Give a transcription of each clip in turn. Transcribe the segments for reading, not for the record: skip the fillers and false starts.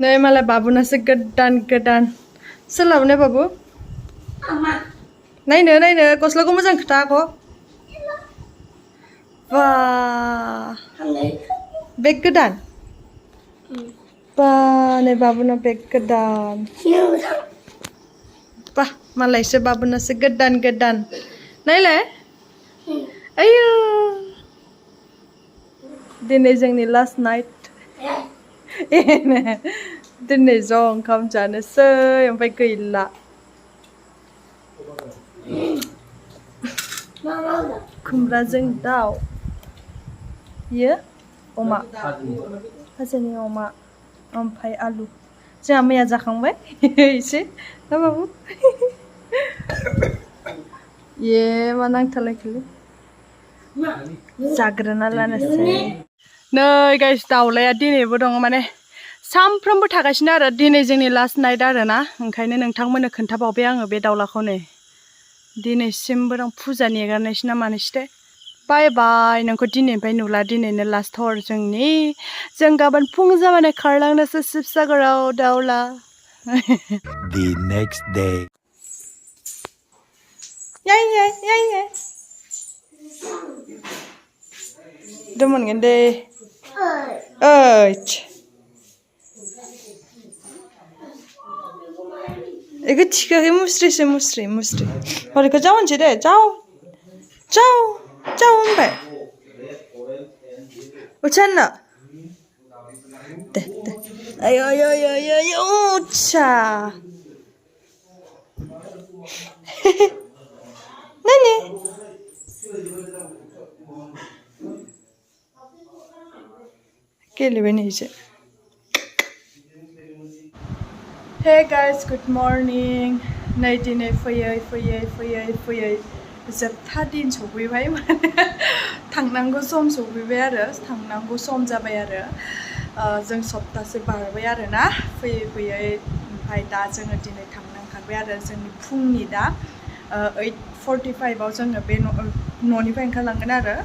Nay malah babunasो goदान सोलाबनो बाबु नायनो गस्लाखौ मोजां खोथा आख' बा बेग गोदान बा नै बाबुना बेग गोदान बा मालायसो बाबुनासो गोदान नायलाय आयु दिनै जोंनि लास्ट नाइट दिनै ज' ओंखाम जानोसै ओमफ्राय गैला खुमब्राजों दाउ यो अमा हाजोनि अमा ओमफ्राय आलु जोंहा मैया जाखांबाय एसे ना बाबु ये मा नांथालायखोलै जाग्रोना लानोसै नै गाइस दाउलाया दिनैबो दङ माने सामफ्रोमबो थागासिनो आरो दिनै जोंनि लास्ट नाइट आरो ना ओंखायनो नोंथांमोननो खोन्थाबावबाय आङो बे दाउलाखौ नै दिनैसिमबो दं फुजा नेगारनायसो ना मानोसैथाय बाय बाय नोंखौ दिनैनिफ्राय नुला दिनैनो लास्ट हर जों गाबोन फुं जाबानो खारलांनोसै शिबसागराव दाउला The next day याय मोनगोन दे इखौ थिखाखै मुस्रि हरैखौ जाव होनसै दे जाव होनबाय उथाननो दे आयौ उच्छा नायनो गेलेबाय नै एसे हे गाइस गुड मर्निं नै दिनै फैयै जोबथा दिन सफैबाय माने थांनांगौ सम सफैबाय आरो थांनांगौ सम जाबाय आरो जों सप्तासे बारबाय आरो ना फैयै ओमफ्राय दा जोङो दिनै थांनो ओंखारबाय आरो जोंनि फुंनि दा 8:45 आव जोङो बे न'निफ्राय ओंखारलांगोन आरो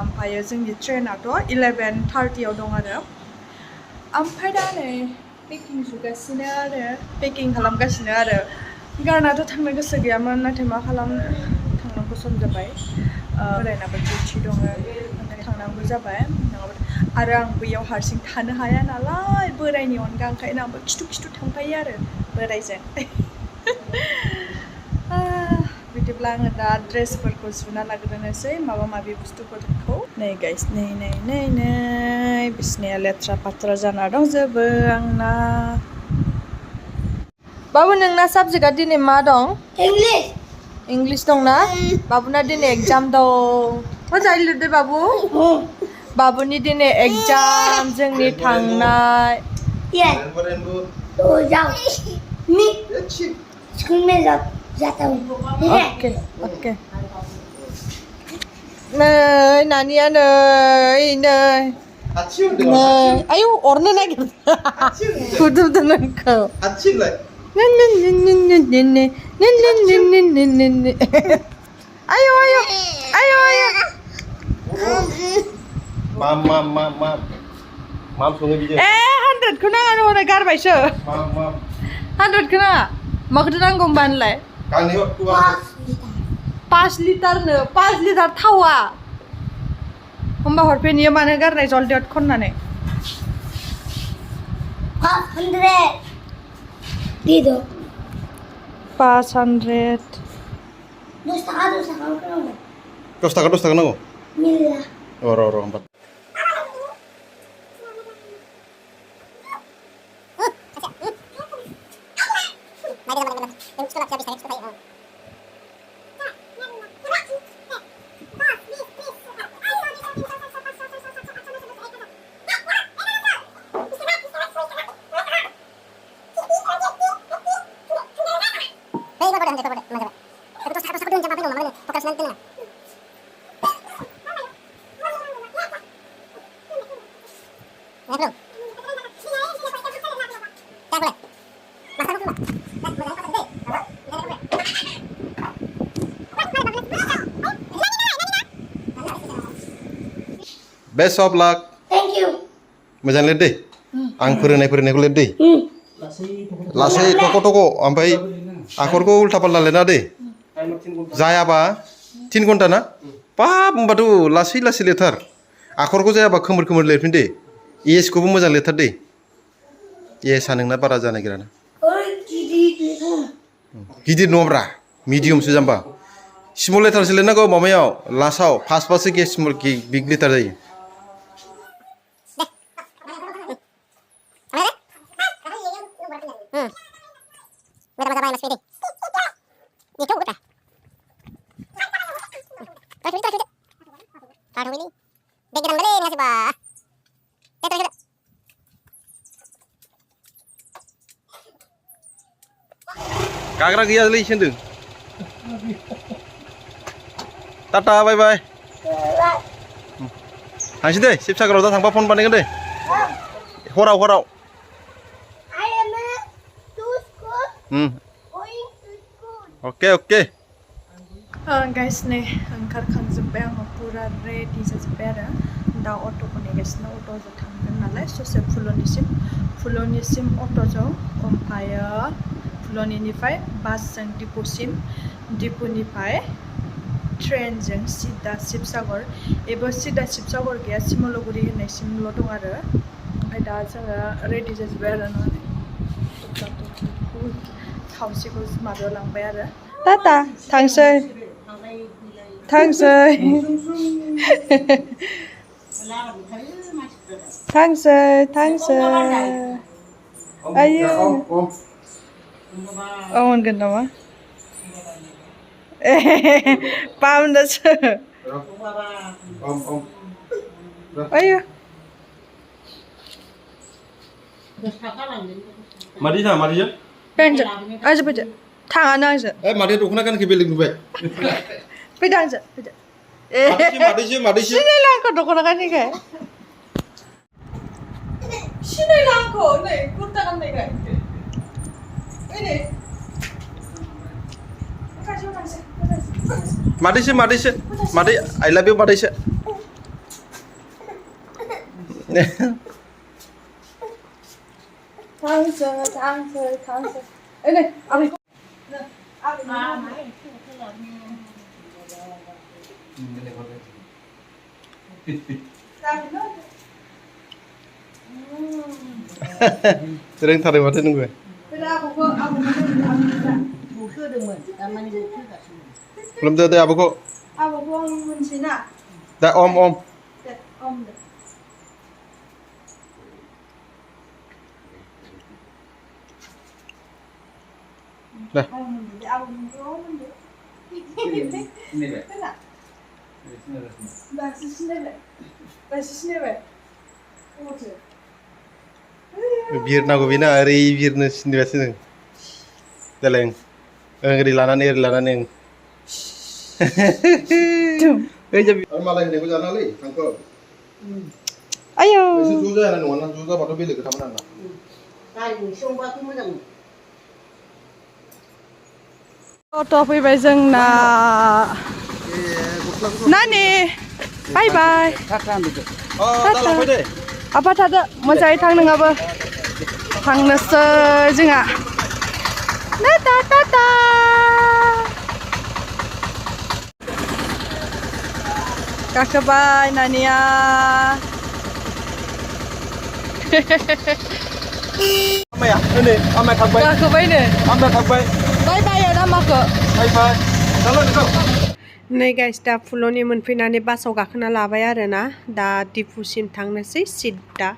ओमफ्राय जोंनि ट्रेनाथ' 11:30 आव दं आरो ओमफ्राय दा नै पेकिं सुगासिनो आरो पेकिं खालामगासिनो आरो गारनाथ' थांनो गोसो गैयामोन नाथाय मा खालामनो थांनांगौ सम जाबाय बोरायनाबो डिउटि दङ थांनांगौ जाबाय आरो आं बैयाव हारसिं थानो हाया नालाय बोरायनि अनगा ओंखायनो आंबो खिथु थांफायो आरो बोरायजों बिदिब्ला आङो दा ड्रेसफोरखौ सुना लाग्रोनोसै माबा माबि बुस्थुफोरखौ नै गाइस नै बिसिनाया लेथ्रा फाथ्रा जाना दंजोबो आंना बाबु नोंना साबजेक्टआ दिनै मा दं इंलिस दंना बाबुना दिनै एग्जाम दं मोजाङै लिरदो बाबु बाबुनि दिनै एग्जाम जोंनि थांनाय ओके नै नानिया नै आयौ अरनो नागिरदों खुदुमदों नोंखौ आयौ Mam sungguh bijak. 100 नाङा हरै गारबायसो 100 नाङा माखौथो नांगौ होमबा नोंलाय Kang nih 5 लिटारनो 5 लिटार थावा होमबा हरफेनियो मानो गारनाय जलदियाव खननानै 500 Dito 500 2 taka Dos taka nanggo. Mila Oro 4. Best of luck. Thank you. Mojan lihat deh. आं फोरोंनायखौ लिर दै लासै थख' ओमफ्राय आखरखौ उल्था पाल्टा लिरना दै जायाबा 3 घन्टा ना बाब होनबाथ' लासै लिरथार आखरखौ जायाबा खोमोर लिरफिन दे एसखौबो मोजां लिरथार दे एसआ नोंना बारा जानो नागिरा ना गिदिर नङाब्रा मिडियामसो जाम्बा स्मल लेटारसो लिरनांगौ माबायाव लास्टआव फार्स्टबासो स्मल बिग लेटार जायो गाग्रा गैयालै होनदों टाटा बाय बाय थांसै दे शिबसागराव दा थांबा फन बानायगोन दे हराव अके गाइस नै ओंखारखांजोब्बाय आङो पुरा रेडि जाजोब्बाय आरो दा अट'खौ नेगासिनो अट'जों थांगोन नालाय ससे फुल'निसिम अट'जों ओमफ्रायो फुल'निनिफ्राय बासजों दिपुनिफ्राय ट्रेनजों सिदा शिबसागर एबो सिदा शिबसागर गैया सिमलुगुरि होननायसिमल' दं आरो ओमफ्राय दा जोङो रेडि जाजोब्बाय आरो खावसेखौ माबायाव लांबाय आरो टाटा थांसै आयौ मोनगोन नामा पामदासो आयौ मादिजा पेनजों आंजों फैदो थाङानो आंजों मादैया दख'ना गानखो बेलेग नुबाय फैदो आंजों फैदो मादैसो सिनायला आंखौ दख'ना गाननायखाय सिनायला आंखौ नै कुर्ता गाननायखाय मादैसो मादै आइ लाभ इउ मादैसो थांसै नै आबैखौ रोंथारो माथो नोंबो खुलुमदो दे आब'खौ आं मोनसै ना दा अम दे बिरनांगौ बेना ओरै बिरनो सिनबासो नों देलाय ओरै लानानै मालाय होनायखौ जानालै थांखौ आयौ ज' जायाना नङा ज' जाबाथ' बेलेग खोथामोन आंना अट' फैबाय जोंना नानि बाय बाय आफा थादो मोजाङै थां नोङाबो थांनोसै जोंहा टाटा गाखोबाय नानिया गाखोबायनो बाय बाय नामाखौ नै गाइस दा फुल'नि मोनफैनानै बासाव गाखोना लाबाय आरोना दा दिपुसिम थांनोसै सिदा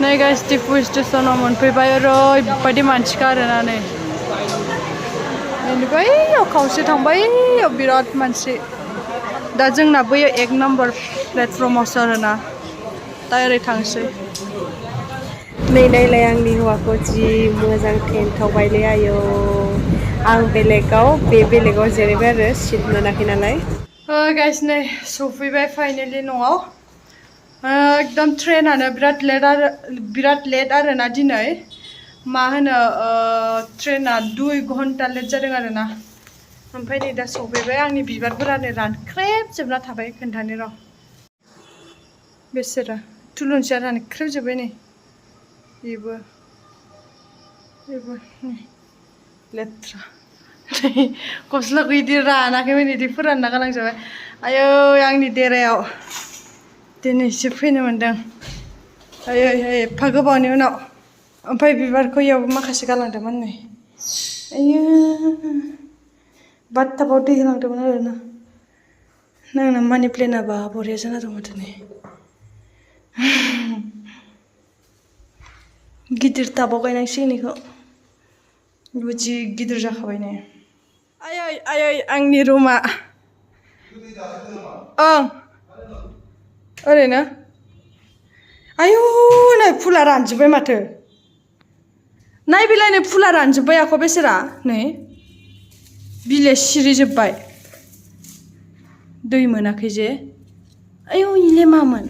नै गाइस दिपु स्टेसनाव मोनफैबाय ओरैबायदि मानसिखा आरोना नै बेनिफ्राय खावसे थांबाय बिराद मानसि दा जोंना बैयो 1 नम्बर प्लेटफर्मावसो आरोना दा ओरै थांसै नै नायलाय आंनि हौवाखौ जि मोजां टेन्टआवबायलै आयौ आं बेलेगाव बेलेगाव जिरायबाय आरो सिट मोनाखै नालाय गाइस नै सफैबाय फाइनेलि न'आव एकदम ट्रेनानो बिराद लेट आरोना दिनै मा होनो ट्रेना 2 घन्टा लेट जादों आरोना ओमफ्राय नै दा सफैबाय आंनि बिबारफोरानो रानख्रेबजोबना थाबाय खोन्थानो र' बेसोरा थुलुंसिया रानख्रेबजोब्बाय नै बेबो लेथ्रा गस्लाखौ इदि रानाखैमोन इदि फोरानना गालांजाबाय आयै आंनि देरायाव दिनैसो फैनो मोन्दों आयै एफा गोबावनि उनाव ओमफ्राय बिबारखौ इयावबो माखासे गालांदोंमोन नै आयै बाथटाबाव दै होलांदोंमोन आरोना नोंना मानि प्लेनाबा बरिया जाना दं माथो नै गिदिर टाबाव गायनांसिगोन इखौ जि गिदिर जाखाबाय नै आयै आंनि रुमा ओं ओरैनो आयु नै फुला रानजोब्बाय माथो नाय बिलाइ नै फुला रानजोब्बाय आख' बेसेरा नै बिलाइ सिरिजोब्बाय दै मोनाखै जे आयु इलाय मामोन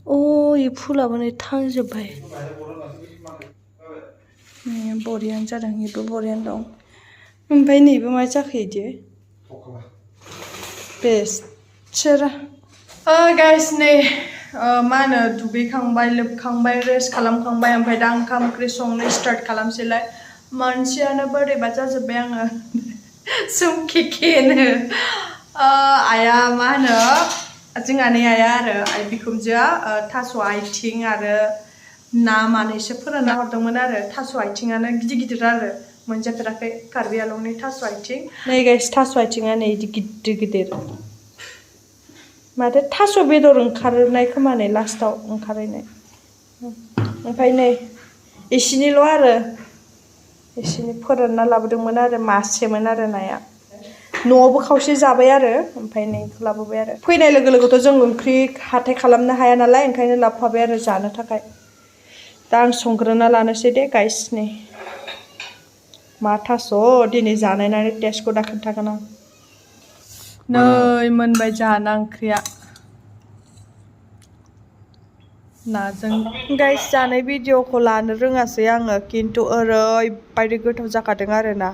अ इ फुलाबो नै थांजोब्बाय बरियानो जादों इबो बरियानो दं ओमफ्राय नैबो मा जाखो इदि बेसोरा गाइस नै मा होनो दुगैखांबाय लोबखांबाय रेस्ट खालामखांबाय ओमफ्राय दा ओंखाम ओंख्रि संनो स्टार्ट खालामसैलाय मानसियानो बोरैबा जाजोब्बाय आङो सोमखेखेनो आइया मा होनो जोंहानि आइया आरो आइ बिखुनजोआ थास' आथिं आरो ना मानैसो फोरानना हरदोंमोन आरो थास' आथिङानो गिदिर गिदिर आरो मोनजाफेराखै कार्बि आलंनि थास' आथिं नै गाइस थास' आथिङा नै इदि गिदिर गिदिर माथो थास' बेदर ओंखारनाय खोमा नै लास्टाव ओंखारहैनाय ओमफ्राय नै इसिनिल' आरो इसिनि फोरानना लाबोदोंमोन आरो मासेमोन आरो नाया न'आवबो खावसे जाबाय आरो ओमफ्राय नै लाबोबाय आरो फैनाय लोगो लोगोथ' जों ओंख्रि हाथाय खालामनो हाया नालाय ओंखायनो लाबोफाबाय आरो जानो थाखाय दा आं संग्रोना लानोसै दे गाइस नै मा थास' दिनै जानायनानै टेस्टखौ दा खोन्थागोन आं नै मोनबाय जाना ओंख्रिया नाजों गाइस जानाय भिडिअखौ लानो रोङासै आङो खिन्थु ओरैबायदि गोथाव जाखादों आरोना